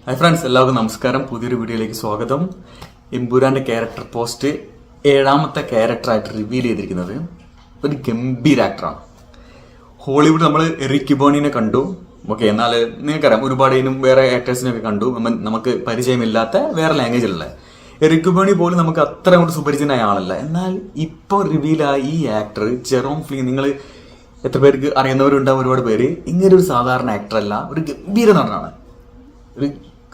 Hi friends, എല്ലാവർക്കും നമസ്കാരം. പുതിയൊരു വീഡിയോയിലേക്ക് സ്വാഗതം. എമ്പുരാന്റെ ക്യാരക്ടർ പോസ്റ്റ് 7ാമത്തെ ക്യാരക്ടറായിട്ട് റിവീൽ ചെയ്തിരിക്കുന്നത് ഒരു ഗംഭീര ആക്ടറാണ്. ഹോളിവുഡ് നമ്മൾ എറിക് ബോണിനെ കണ്ടു. ഓക്കെ, എന്നാൽ നിങ്ങൾക്കറിയാം ഒരുപാട് ഇനും വേറെ ആക്ടേഴ്സിനൊക്കെ കണ്ടു. നമുക്ക് പരിചയമില്ലാത്ത വേറെ ലാംഗ്വേജിലുള്ള എറിക് ബോണി പോലും നമുക്ക് അത്ര അങ്ങോട്ട് സുപരിചിതനായ ആളല്ല. എന്നാൽ ഇപ്പോൾ റിവീലായ ഈ ആക്ടർ ജെറോം ഫ്ലീൻ, നിങ്ങൾ എത്ര പേർക്ക് അറിയുന്നവരുണ്ടാവും? ഒരുപാട് പേര്. ഇങ്ങനെ ഒരു സാധാരണ ആക്ടറല്ല, ഒരു ഗംഭീര നടനാണ്.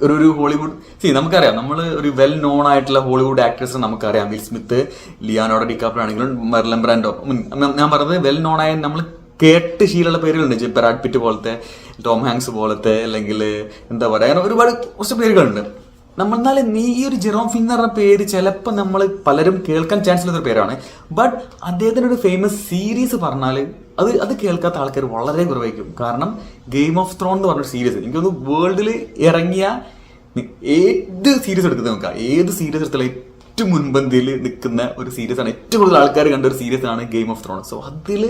ഒരു ഹോളിവുഡ് നമുക്കറിയാം, നമ്മൾ ഒരു വെൽ നോൺ ആയിട്ടുള്ള ഹോളിവുഡ് ആക്ടേഴ്സിനെ നമുക്കറിയാം. വിൽ സ്മിത്ത്, ലിയാനോർഡോ ഡികാപ്രിയോ ആണെങ്കിലും മെർലിൻ ബ്രാൻഡോ. ഞാൻ പറഞ്ഞത് വെൽ നോൺ ആയ നമ്മൾ കേട്ട് ശീലമുള്ള പേരുകളുണ്ട്. ബ്രാഡ് പിറ്റ് പോലത്തെ, ടോം ഹാങ്ക്സ് പോലത്തെ, അല്ലെങ്കിൽ എന്താ പറയുക, അങ്ങനെ ഒരുപാട് കുറച്ച് പേരുകളുണ്ട്. എന്നാലും ഈ ഒരു ജെറോം ഫ്ലിൻ എന്ന് പറഞ്ഞ പേര് ചിലപ്പോൾ നമ്മൾ പലരും കേൾക്കാൻ ചാൻസ് ഉള്ളൊരു പേരാണ്. ബട്ട് അദ്ദേഹത്തിൻ്റെ ഒരു ഫേമസ് സീരീസ് പറഞ്ഞാൽ അത് കേൾക്കാത്ത ആൾക്കാർ വളരെ കുറവായിരിക്കും. കാരണം ഗെയിം ഓഫ് ത്രോൺ എന്ന് പറഞ്ഞൊരു സീരീസ്, എനിക്കൊന്ന് വേൾഡിൽ ഇറങ്ങിയ ഏത് സീരീസ് എടുക്കുന്നത് നോക്കാം, ഏത് സീരീസ് എടുത്താലും ഏറ്റവും മുൻപന്തിയിൽ നിൽക്കുന്ന ഒരു സീരീസാണ്. ഏറ്റവും കൂടുതൽ ആൾക്കാർ കണ്ട ഒരു സീരീസാണ് ഗെയിം ഓഫ് ത്രോൺ. സോ അതിൽ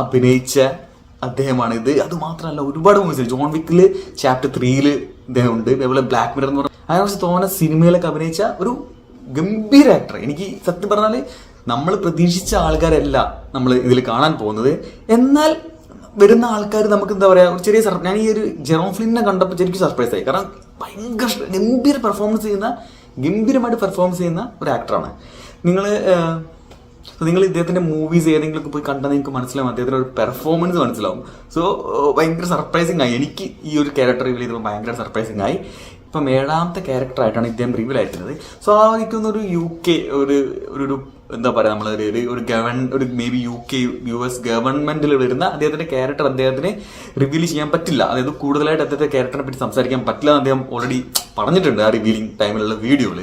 അഭിനയിച്ച അദ്ദേഹമാണ് ഇത്. അത് മാത്രമല്ല, ഒരുപാട് മൂവീസ്, ജോൺ വിക്കിൽ ചാപ്റ്റർ 3 ഇദ്ദേഹം ഉണ്ട്. അതേപോലെ ബ്ലാക്ക് മിറർ എന്ന് പറഞ്ഞാൽ അതിനെ കുറിച്ച് തോന്നുന്ന സിനിമയിലൊക്കെ അഭിനയിച്ച ഒരു ഗംഭീര ആക്ടർ. എനിക്ക് സത്യം പറഞ്ഞാൽ നമ്മൾ പ്രതീക്ഷിച്ച ആൾക്കാരല്ല നമ്മൾ ഇതിൽ കാണാൻ പോകുന്നത്. എന്നാൽ വരുന്ന ആൾക്കാർ നമുക്ക് എന്താ പറയുക, ഒരു ചെറിയ ഞാൻ ഈ ഒരു ജെറോം ഫ്ലിനെ കണ്ടപ്പോൾ ശരിക്കും സർപ്രൈസ് ആയി. കാരണം ഭയങ്കര ഗംഭീരമായിട്ട് പെർഫോമൻസ് ചെയ്യുന്ന ഒരു ആക്ടറാണ്. നിങ്ങൾ ഇദ്ദേഹത്തിന്റെ മൂവീസ് ഏതെങ്കിലും പോയി കണ്ടാൽ നിങ്ങൾക്ക് മനസ്സിലാവും, അദ്ദേഹത്തിന്റെ ഒരു പെർഫോമൻസ് മനസ്സിലാവും. സോ ഭയങ്കര സർപ്രൈസിങ് ആയി. എനിക്ക് ഈ ഒരു ക്യാരക്ടർ റിവീൽ ചെയ്തപ്പോൾ ഭയങ്കര സർപ്രൈസിങ് ആയി. ഇപ്പം 7ാമത്തെ ക്യാരക്ടറായിട്ടാണ് ഇദ്ദേഹം റിവീൽ ആയിട്ടുള്ളത്. സോ എനിക്കൊന്ന് ഒരു UK ഒരു എന്താ പറയുക, ഒരു മേ ബി US ഗവൺമെന്റിൽ വരുന്ന അദ്ദേഹത്തിന്റെ ക്യാരക്ടർ അദ്ദേഹത്തിന് റിവീൽ ചെയ്യാൻ പറ്റില്ല. അതായത് കൂടുതലായിട്ട് അദ്ദേഹത്തെ ക്യാരക്ടറിനെ പറ്റി സംസാരിക്കാൻ പറ്റില്ല എന്ന് അദ്ദേഹം ഓൾറെഡി പറഞ്ഞിട്ടുണ്ട് ആ റിവീലിംഗ് ടൈമിലുള്ള വീഡിയോയിൽ.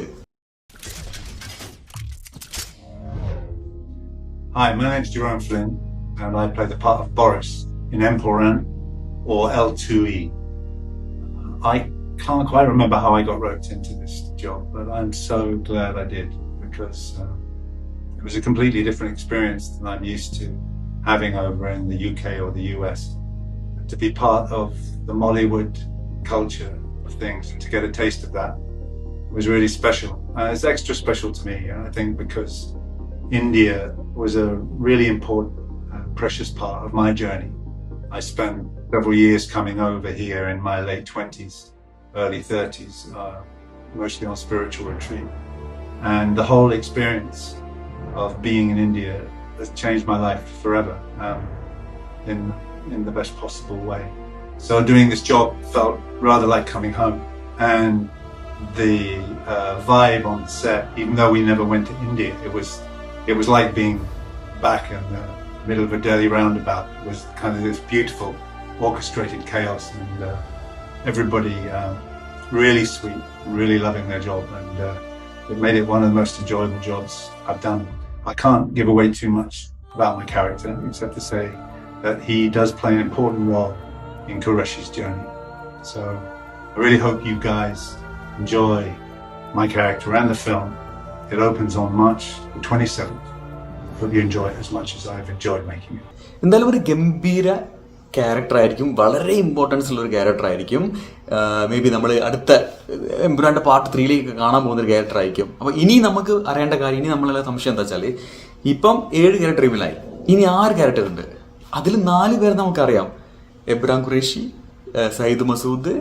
Hi, my name's Jerome Flynn, and I play the part of Boris in Emporan, or L2E. I can't quite remember how I got roped into this job, but I'm so glad I did, because it was a completely different experience than I'm used to having over in the UK or the US. To be part of the Mollywood culture of things and to get a taste of that was really special. It's extra special to me, I think, because India was a really important, precious part of my journey. I spent several years coming over here in my late 20s, early 30s, mostly on spiritual retreat. And the whole experience of being in India has changed my life forever, in the best possible way. So doing this job felt rather like coming home. And the vibe on set, even though we never went to India, it was like being back in the middle of a Delhi roundabout. It was kind of this beautiful orchestrated chaos, and everybody really sweet, really loving their job, and it made it one of the most enjoyable jobs I've done. I can't give away too much about my character, except to say that he does play an important role in Qureshi's journey. So I really hope you guys enjoy my character and the film. It opens on March 27th. Hope you enjoy it as much as I've enjoyed making it. എന്തായാലും ഒരു ഗംഭീര character ആയിരിക്കും, വളരെ importance ഉള്ള ഒരു character ആയിരിക്കും. May be നമ്മൾ അടുത്ത എമ്പുരാന്റെ പാർട്ട് 3 കാണാൻ പോകുന്ന ഒരു ക്യാരക്ടർ ആയിരിക്കും. അപ്പോൾ ഇനി നമുക്ക് അറിയേണ്ട കാര്യം, ഇനി നമ്മളെല്ലാം സംശയം എന്താ വെച്ചാൽ, ഇപ്പം 7 ക്യാരക്ടർ റിവീലായി, ഇനി 6 ക്യാരക്ടർ ഉണ്ട്. അതിൽ 4 പേര് നമുക്കറിയാം. എബ്രാം ഖുറേഷി, സയ്യിദ് മസൂദ്,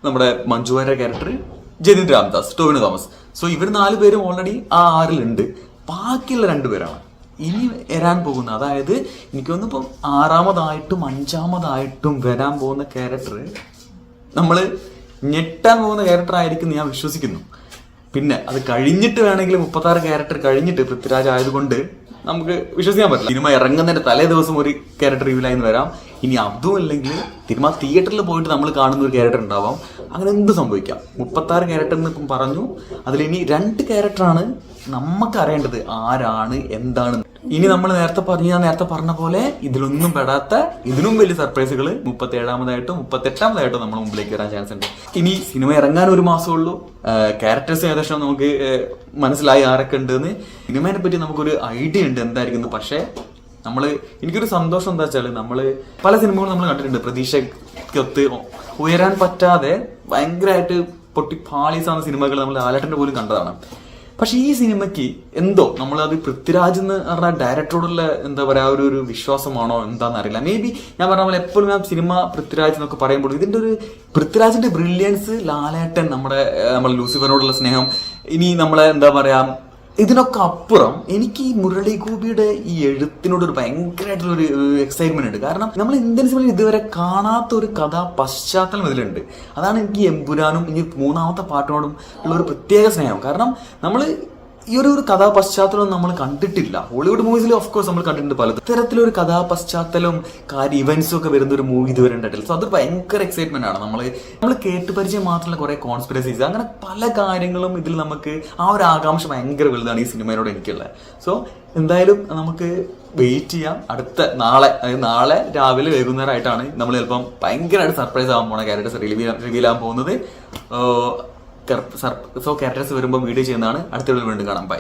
നമ്മുടെ മഞ്ജു വാര്യർ ക്യാരക്ടർ, ജതിൻ രാംദാസ്, ടോവിനോ തോമസ്. സോ ഇവർ 4 പേരും ഓൾറെഡി ആ 6-ലുണ്ട്. ബാക്കിയുള്ള 2 പേരാണ് ഇനി വരാൻ പോകുന്നത്. അതായത് എനിക്ക് തോന്നുന്നു ഇപ്പം 6ാമതായിട്ടും 5ാമതായിട്ടും വരാൻ പോകുന്ന ക്യാരക്ടർ നമ്മൾ ഞെട്ടാൻ പോകുന്ന ക്യാരക്ടർ ആയിരിക്കും ഞാൻ വിശ്വസിക്കുന്നു. പിന്നെ അത് കഴിഞ്ഞിട്ട് വേണമെങ്കിൽ 36 ക്യാരക്ടർ കഴിഞ്ഞിട്ട് പൃഥ്വിരാജ് ആയതുകൊണ്ട് നമുക്ക് വിശ്വസിക്കാൻ പറ്റില്ല. സിനിമ ഇറങ്ങുന്നതിന്റെ തലേ ദിവസം ഒരു ക്യാരക്ടർ റിവീലായി വരാം. ഇനി അതും അല്ലെങ്കിൽ സിനിമ തിയേറ്ററിൽ പോയിട്ട് നമ്മൾ കാണുന്ന ഒരു ക്യാരക്ടർ ഉണ്ടാവാം. അങ്ങനെ എന്ത് സംഭവിക്കാം. 36 ക്യാരക്ടർ എന്ന് ഇപ്പം പറഞ്ഞു. അതിലിനി 2 ക്യാരക്ടറാണ് നമുക്ക് അറിയേണ്ടത്, ആരാണ് എന്താണ്. ഇനി നമ്മൾ ഞാൻ നേരത്തെ പറഞ്ഞ പോലെ ഇതിലൊന്നും പെടാത്ത ഇതിനും വലിയ സർപ്രൈസുകൾ 37ാമതായിട്ടും 38ാമതായിട്ടും നമ്മുടെ മുമ്പിലേക്ക് വരാൻ ചാൻസ് ഉണ്ട്. ഇനി സിനിമ ഇറങ്ങാൻ 1 മാസമുള്ളൂ. ക്യാരക്ടേഴ്സ് ഏകദേശം നമുക്ക് മനസ്സിലായി ആരൊക്കെ ഉണ്ടെന്ന്. സിനിമയെ പറ്റി നമുക്കൊരു ഐഡിയ ഉണ്ട് എന്തായിരിക്കുന്നു. പക്ഷേ എനിക്കൊരു സന്തോഷം എന്താ വെച്ചാൽ, പല സിനിമകളും നമ്മൾ കണ്ടിട്ടുണ്ട്, പ്രതീക്ഷയ്ക്കൊത്ത് ഉയരാൻ പറ്റാതെ ഭയങ്കരമായിട്ട് പൊട്ടിപ്പാളീസാവുന്ന സിനിമകൾ നമ്മൾ ലാലേട്ടൻ്റെ പോലും കണ്ടതാണ്. പക്ഷെ ഈ സിനിമയ്ക്ക് എന്തോ നമ്മളത് പൃഥ്വിരാജ് എന്ന് പറഞ്ഞ ഡയറക്ടറോടുള്ള എന്താ പറയുക ഒരു വിശ്വാസമാണോ എന്താണെന്ന് അറിയില്ല. മേ ബി ഞാൻ പറഞ്ഞ പോലെ എപ്പോഴും ഞാൻ സിനിമ പൃഥ്വിരാജ് എന്നൊക്കെ പറയുമ്പോൾ ഇതിൻ്റെ ഒരു പൃഥ്വിരാജിന്റെ ബ്രില്യൻസ്, ലാലേട്ടൻ നമ്മളെ ലൂസിഫറിനോടുള്ള സ്നേഹം, ഇനി നമ്മളെ എന്താ പറയാ ഇതിനൊക്കെ അപ്പുറം എനിക്ക് ഈ മുരളി ഗോപിയുടെ ഈ എഴുത്തിനോടൊരു ഭയങ്കരമായിട്ടുള്ള ഒരു എക്സൈറ്റ്മെന്റ് ഉണ്ട്. കാരണം നമ്മൾ ഇന്ത്യൻ സിനിമയിൽ ഇതുവരെ കാണാത്ത ഒരു കഥാ പശ്ചാത്തലം ഇതിലുണ്ട്. അതാണ് എനിക്ക് എമ്പുരാനും ഇനി 3ാമത്തെ പാട്ടിനോടും ഉള്ള ഒരു പ്രത്യേക സ്നേഹം. കാരണം നമ്മൾ ഈ ഒരു കഥാ പശ്ചാത്തലം നമ്മൾ കണ്ടിട്ടില്ല. ഹോളിവുഡ് മൂവീസിൽ ഓഫ് കോഴ്സ് നമ്മൾ കണ്ടിട്ടുണ്ട് പലതും. ഇത്തരത്തിലൊരു കഥാ പശ്ചാത്തലവും ഇവന്റ്സും ഒക്കെ വരുന്ന ഒരു മൂവി ഇതുവരെ ഉണ്ടായിട്ടില്ല. സോ അതൊരു ഭയങ്കര എക്സൈറ്റ്മെന്റ് ആണ്. നമ്മൾ കേട്ട് പരിചയം മാത്രമല്ല കുറെ കോൺസ്പിറസീസ്, അങ്ങനെ പല കാര്യങ്ങളും ഇതിൽ നമുക്ക് ആ ഒരു ആകാംക്ഷ ഭയങ്കര വലുതാണ് ഈ സിനിമയോട് എനിക്കുള്ളത്. സോ എന്തായാലും നമുക്ക് വെയിറ്റ് ചെയ്യാം. അടുത്ത നാളെ രാവിലെ വൈകുന്നേരമായിട്ടാണ് നമ്മൾ ചിലപ്പം ഭയങ്കരമായിട്ട് സർപ്രൈസ് ആവാൻ പോണ ക്യാരക്ടേഴ്സ് റിവീൽ ആവാൻ പോകുന്നത്. സോ ക്യാരക്ടേഴ്സ് വരുമ്പോൾ വീഡിയോ ചെയ്യുന്നതാണ്. അടുത്ത വീഡിയോയിൽ വീണ്ടും കാണാം. ബൈ.